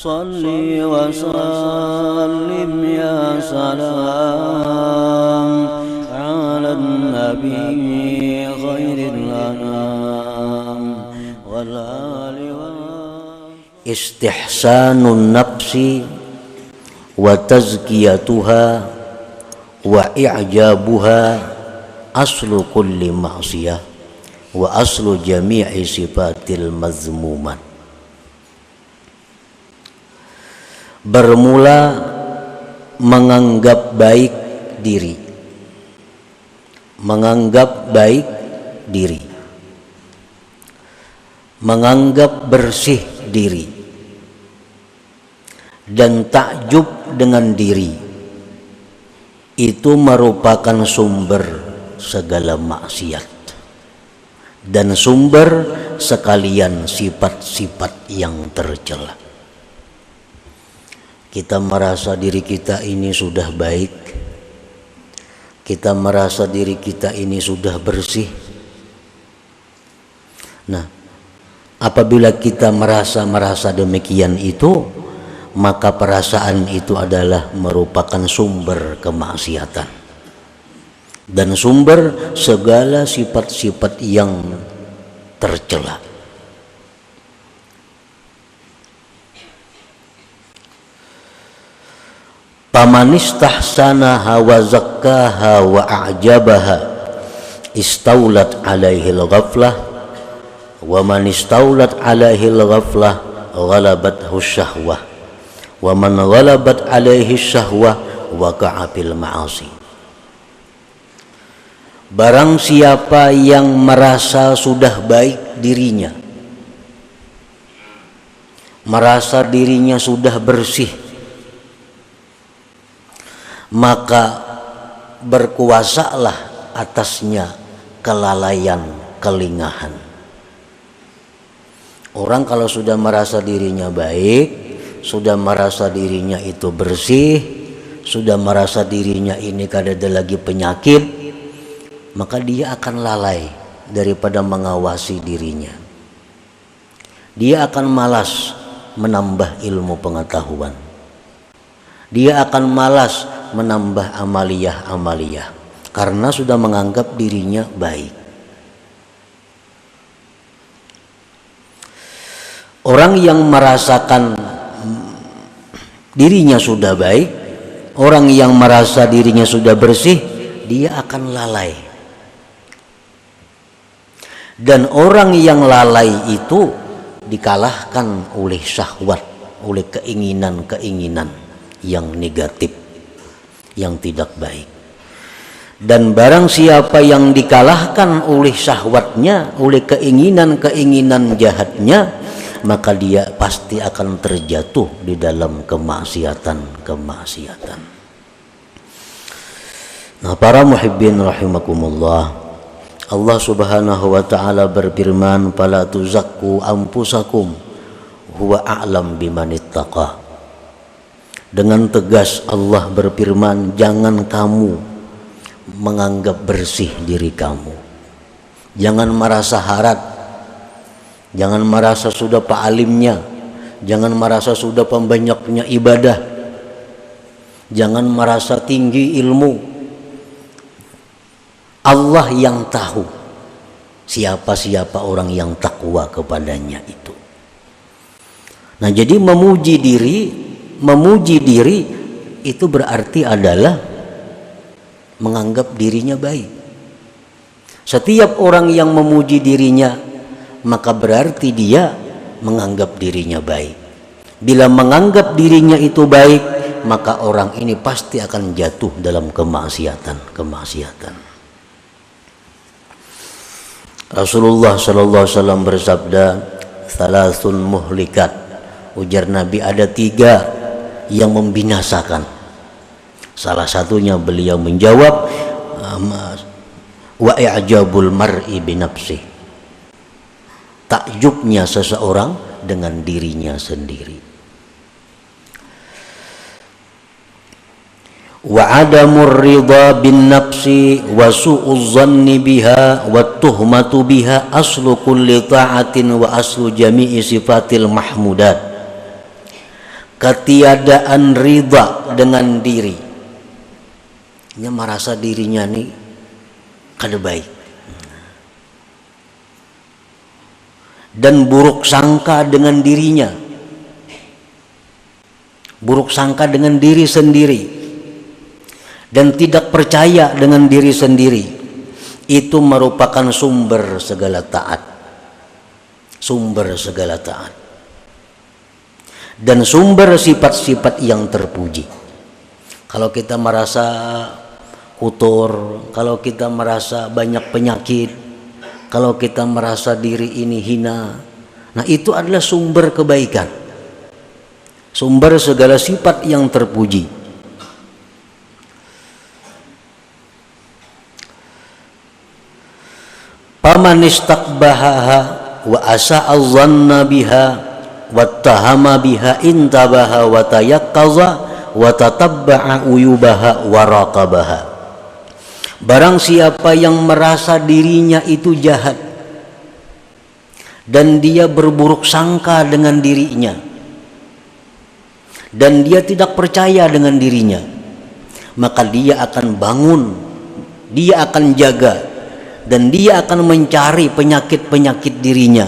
Salli wa sallim ya salam ala nabi khairil anam wal ali wa istihsanun nafsi wa tazkiyatuha wa i'jabuha aslu kulli ma'siyah wa aslu jami'i sifatil mazmumat. Bermula menganggap baik diri, menganggap baik diri, menganggap bersih diri, dan takjub dengan diri itu merupakan sumber segala maksiat dan sumber sekalian sifat-sifat yang tercela. Kita merasa diri kita ini sudah baik, kita merasa diri kita ini sudah bersih. Nah, apabila kita merasa demikian itu, maka perasaan itu adalah merupakan sumber kemaksiatan dan sumber segala sifat-sifat yang tercela. Faman istahsanaha wa zakkaha wa a'jabaha istaulat alaihi al-ghaflah wa man istaulat alaihi al-ghaflah ghalabathu syahwah wa man ghalabat alaihi syahwah waqa'a fil ma'asi. Barang siapa yang merasa sudah baik dirinya, merasa dirinya sudah bersih, maka berkuasalah atasnya kelalaian, kelingahan. Orang kalau sudah merasa dirinya baik, sudah merasa dirinya itu bersih, sudah merasa dirinya ini kada ada lagi penyakit, maka dia akan lalai daripada mengawasi dirinya. Dia akan malas menambah ilmu pengetahuan. Dia akan malas menambah amaliyah-amaliyah karena sudah menganggap dirinya baik. Orang yang merasakan dirinya sudah baik, orang yang merasa dirinya sudah bersih, dia akan lalai. Dan orang yang lalai itu dikalahkan oleh syahwat, oleh keinginan-keinginan yang negatif, yang tidak baik. Dan barang siapa yang dikalahkan oleh syahwatnya, oleh keinginan-keinginan jahatnya, maka dia pasti akan terjatuh di dalam kemaksiatan. Nah, para muhibbin rahimakumullah, Allah Subhanahu wa taala berfirman, "Fala tuzakku anfusakum huwa a'lam bimanittaqa." Dengan tegas Allah berfirman, jangan kamu menganggap bersih diri kamu. Jangan merasa harat, jangan merasa sudah pa'alimnya, jangan merasa sudah pembanyaknya ibadah, jangan merasa tinggi ilmu. Allah yang tahu siapa-siapa orang yang takwa kepadanya itu. Nah, jadi memuji diri itu berarti adalah menganggap dirinya baik. Setiap orang yang memuji dirinya, maka berarti dia menganggap dirinya baik. Bila menganggap dirinya itu baik, maka orang ini pasti akan jatuh dalam kemaksiatan. Rasulullah sallallahu alaihi wasallam bersabda, "Salasun muhlikat." Ujar Nabi, ada 3 yang membinasakan. Salah satunya beliau menjawab, wa i'jabul mar'i binafsih, takjubnya seseorang dengan dirinya sendiri. Wa adamur ridha bin nafsi wa su'uz zanni biha wa tuhmatu biha aslu kulli ta'atin wa aslu jami'i sifatil mahmudat. ketiadaan ridha dengan diri. Nya merasa dirinya nih kada baik. Dan buruk sangka dengan dirinya. Buruk sangka dengan diri sendiri. Dan tidak percaya dengan diri sendiri. Itu merupakan sumber segala taat. Sumber segala taat. Dan sumber sifat-sifat yang terpuji. Kalau kita merasa kotor, kalau kita merasa banyak penyakit, kalau kita merasa diri ini hina, nah itu adalah sumber kebaikan, sumber segala sifat yang terpuji. Paman istakbahaha wa asa'adh-dhanna biha wattahama biha intabaha wa tayaqqaza wa tatabba'a uyubaha wa raqabaha. Barang siapa yang merasa dirinya itu jahat dan dia berburuk sangka dengan dirinya dan dia tidak percaya dengan dirinya, maka dia akan bangun, dia akan jaga, dan dia akan mencari penyakit-penyakit dirinya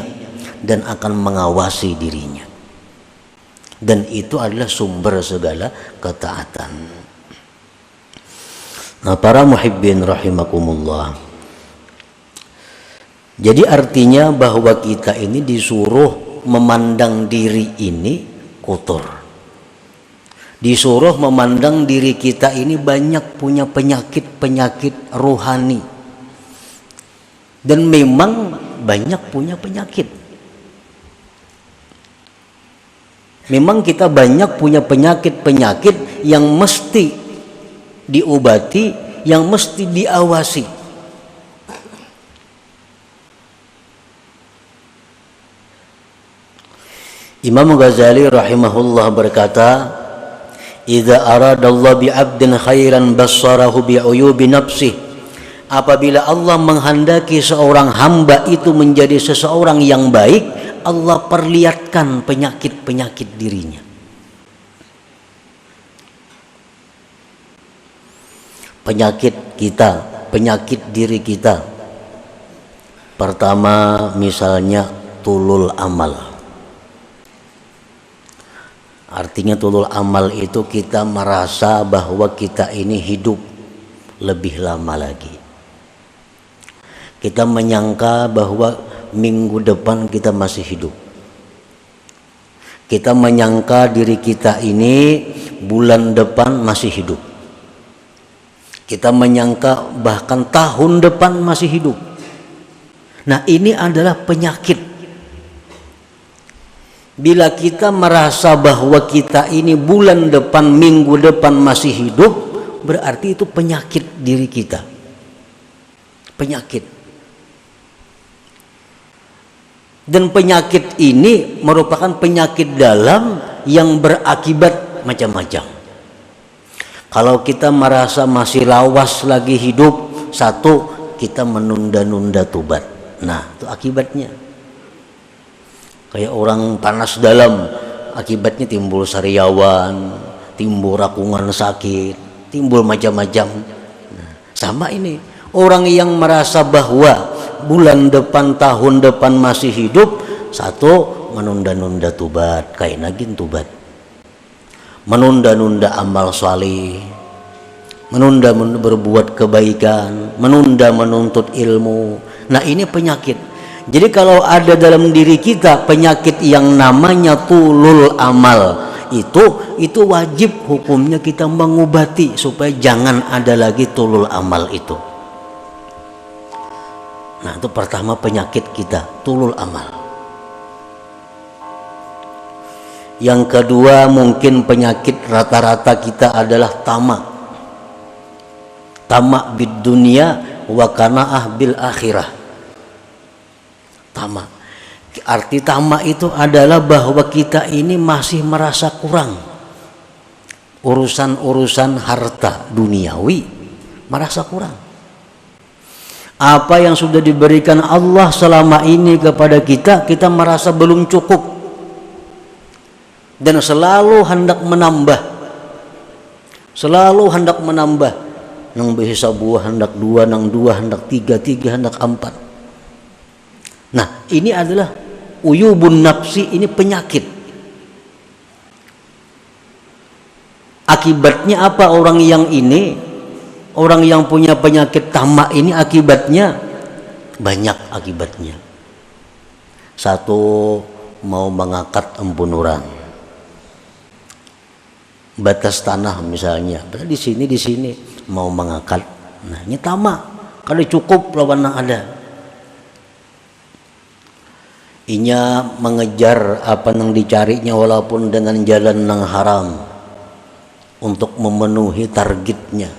dan akan mengawasi dirinya. Dan itu adalah sumber segala ketaatan. Nah, para muhibbin rahimakumullah. Jadi artinya bahwa kita ini disuruh memandang diri ini kotor. Disuruh memandang diri kita ini banyak punya penyakit-penyakit rohani. Dan memang banyak punya penyakit. Memang kita banyak punya penyakit-penyakit yang mesti diobati, yang mesti diawasi. Imam Ghazali rahimahullah berkata, "Idza aradallahu bi'abdin khairan bassarahu bi'uyubi nafsih." Apabila Allah menghendaki seorang hamba itu menjadi seseorang yang baik, Allah perlihatkan penyakit-penyakit dirinya. Penyakit kita, penyakit diri kita. Pertama misalnya tulul amal. Artinya tulul amal itu kita merasa bahwa kita ini hidup lebih lama lagi. Kita menyangka bahwa minggu depan kita masih hidup. Kita menyangka diri kita ini bulan depan masih hidup. Kita menyangka bahkan tahun depan masih hidup. Nah, ini adalah penyakit. Bila kita merasa bahwa kita ini bulan depan, minggu depan masih hidup, berarti itu penyakit diri kita. Penyakit. Dan penyakit ini merupakan penyakit dalam yang berakibat macam-macam. Kalau kita merasa masih lawas lagi hidup, satu, kita menunda-nunda tobat. Nah, itu akibatnya. Kayak orang panas dalam, akibatnya timbul sariawan, timbul rakungan sakit, timbul macam-macam. Nah, sama ini, orang yang merasa bahwa bulan depan, tahun depan masih hidup, satu, menunda-nunda tobat, kayak nagin tobat. Menunda-nunda amal salih, menunda berbuat kebaikan, menunda menuntut ilmu. Nah, ini penyakit. Jadi kalau ada dalam diri kita penyakit yang namanya tulul amal, itu wajib hukumnya kita mengobati supaya jangan ada lagi tulul amal itu. Nah, itu pertama penyakit kita, tulul amal. Yang kedua, mungkin penyakit rata-rata kita adalah tamak. Tamak bid dunia wa qanaah bil akhirah. Tamak. Arti tamak itu adalah bahwa kita ini masih merasa kurang. Urusan-urusan harta duniawi merasa kurang. Apa yang sudah diberikan Allah selama ini kepada kita, kita merasa belum cukup. dan selalu hendak menambah, selalu hendak menambah. Nang bisa buah hendak dua, nang dua hendak tiga, tiga hendak empat. Nah, ini adalah uyubun nafsi, ini penyakit. Akibatnya apa orang yang ini, orang yang punya penyakit tamak ini akibatnya banyak akibatnya. Satu, mau mengangkat embun orang. Batas tanah misalnya, di sini mau mengangkat. Nah, ini tamak. Kalau cukup lawan yang ada. Inya mengejar apa yang dicarinya walaupun dengan jalan yang haram untuk memenuhi targetnya.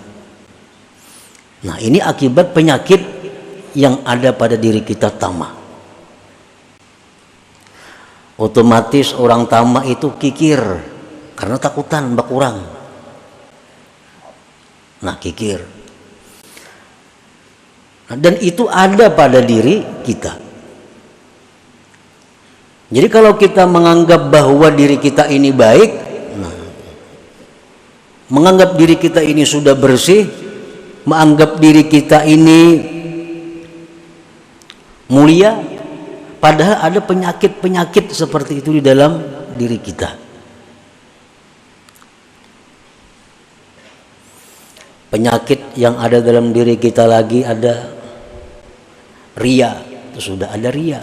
Nah, ini akibat penyakit yang ada pada diri kita, tamak. Otomatis orang tamak itu kikir karena takutan bakurang. Nah, kikir. Nah, dan itu ada pada diri kita. Jadi kalau kita menganggap bahwa diri kita ini baik, nah, menganggap diri kita ini sudah bersih, menganggap diri kita ini mulia, padahal ada penyakit-penyakit seperti itu di dalam diri kita. Penyakit yang ada dalam diri kita lagi ada ria, itu sudah ada ria.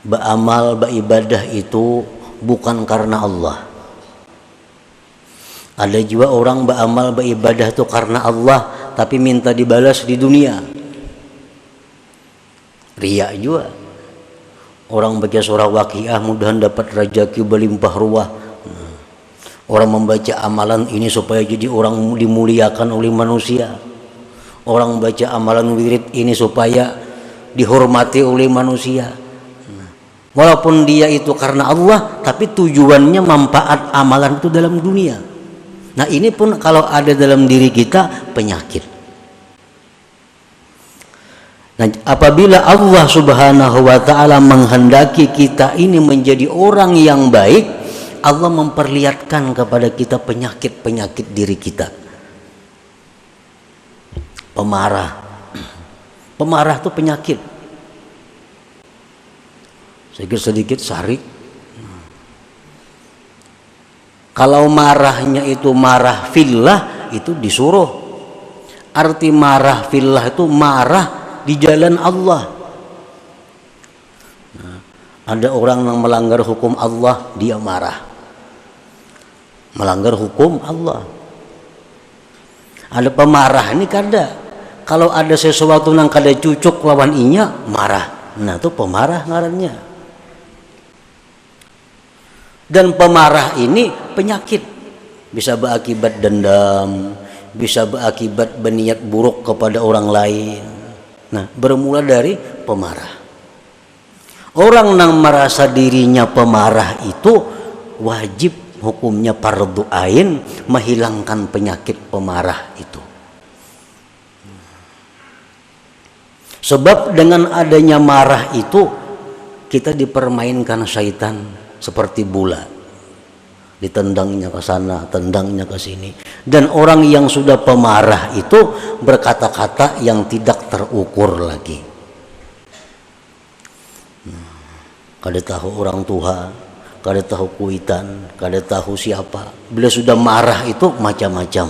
Beramal, beribadah itu bukan karena Allah. Ada juga orang beramal, beribadah itu karena Allah, tapi minta dibalas di dunia. Ria juga. Orang baca surah Waqiah mudahan dapat rezeki berlimpah ruah. Orang membaca amalan ini supaya jadi orang dimuliakan oleh manusia. Orang membaca amalan wirid ini supaya dihormati oleh manusia. Walaupun dia itu karena Allah, tapi tujuannya manfaat amalan itu dalam dunia. Nah, ini pun kalau ada dalam diri kita penyakit. Nah, apabila Allah Subhanahu wa ta'ala menghendaki kita ini menjadi orang yang baik, Allah memperlihatkan kepada kita penyakit-penyakit diri kita. Pemarah. Pemarah itu penyakit. Sedikit sarik. Kalau marahnya itu marah fillah, itu disuruh. Arti marah fillah itu marah di jalan Allah. Nah, ada orang yang melanggar hukum Allah, dia marah. Melanggar hukum Allah. Ada pemarah ini kada. Kalau ada sesuatu yang kada cucuk lawan inya, marah. Nah, itu pemarah ngarannya. Dan pemarah ini penyakit, bisa berakibat dendam, bisa berakibat berniat buruk kepada orang lain. Nah, bermula dari pemarah. Orang yang merasa dirinya pemarah itu wajib hukumnya fardu ain menghilangkan penyakit pemarah itu. Sebab dengan adanya marah itu kita dipermainkan syaitan seperti bola, ditendangnya ke sana, tendangnya ke sini. Dan orang yang sudah pemarah itu berkata-kata yang tidak terukur lagi. Kada tahu orang tua, kada tahu kuitan, kada tahu siapa. Bila sudah marah itu macam-macam.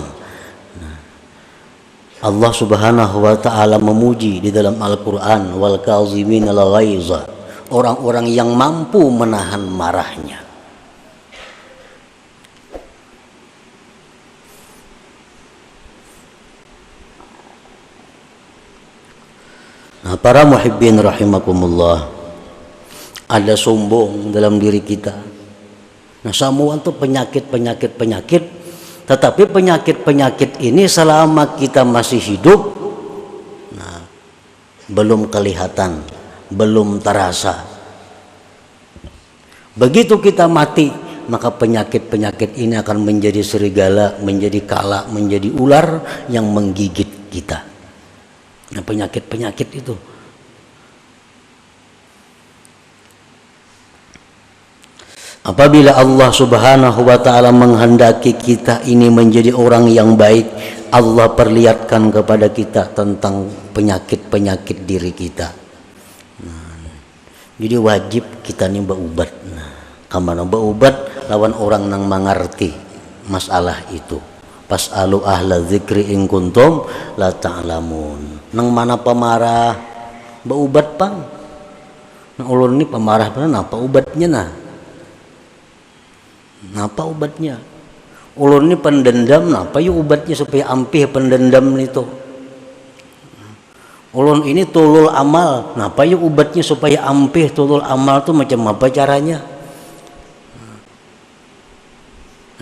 Allah Subhanahu wa ta'ala memuji di dalam Al-Quran, wal kazimin al ghaiza, orang-orang yang mampu menahan marahnya. Nah, para muhibbin rahimakumullah, ada sombong dalam diri kita. Nah, semua itu penyakit, tetapi penyakit ini selama kita masih hidup, nah, belum kelihatan, belum terasa. Begitu kita mati, maka penyakit ini akan menjadi serigala, menjadi kala, menjadi ular yang menggigit kita. Nah, penyakit itu. Apabila Allah Subhanahu wa ta'ala menghendaki kita ini menjadi orang yang baik, Allah perlihatkan kepada kita tentang penyakit-penyakit diri kita. Jadi wajib kita nih berubat. Kamana berubat lawan orang nang mengerti masalah itu. Pas'alu ahla dzikri in kuntum la ta'lamun. Nang mana pemarah berubat pang. Nah ulun ini pemarah benar apa ubatnya nah? Napa ubatnya? Ulun ini pendendam, napa yuk ubatnya supaya ampih pendendam itu? Ulun ini tulul amal, napa yuk ubatnya supaya ampih tulul amal itu macam apa caranya?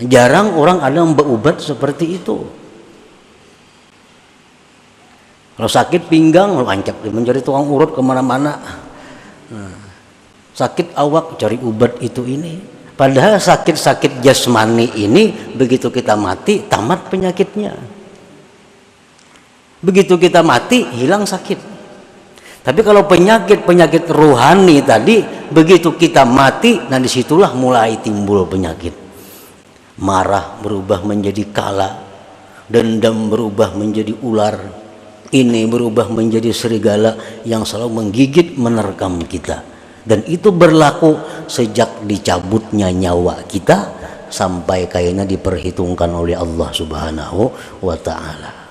Jarang orang ada yang berubat seperti itu. Kalau sakit pinggang, lancap mencari tukang urut kemana-mana. Sakit awak cari ubat itu ini. Padahal sakit-sakit jasmani ini begitu kita mati tamat penyakitnya. Begitu kita mati hilang sakit. Tapi kalau penyakit-penyakit rohani tadi begitu kita mati, nah disitulah mulai timbul penyakit. Marah berubah menjadi kala, dendam berubah menjadi ular, ini berubah menjadi serigala yang selalu menggigit menerkam kita. Dan itu berlaku sejak dicabutnya nyawa kita sampai kayaknya diperhitungkan oleh Allah Subhanahu wa ta'ala.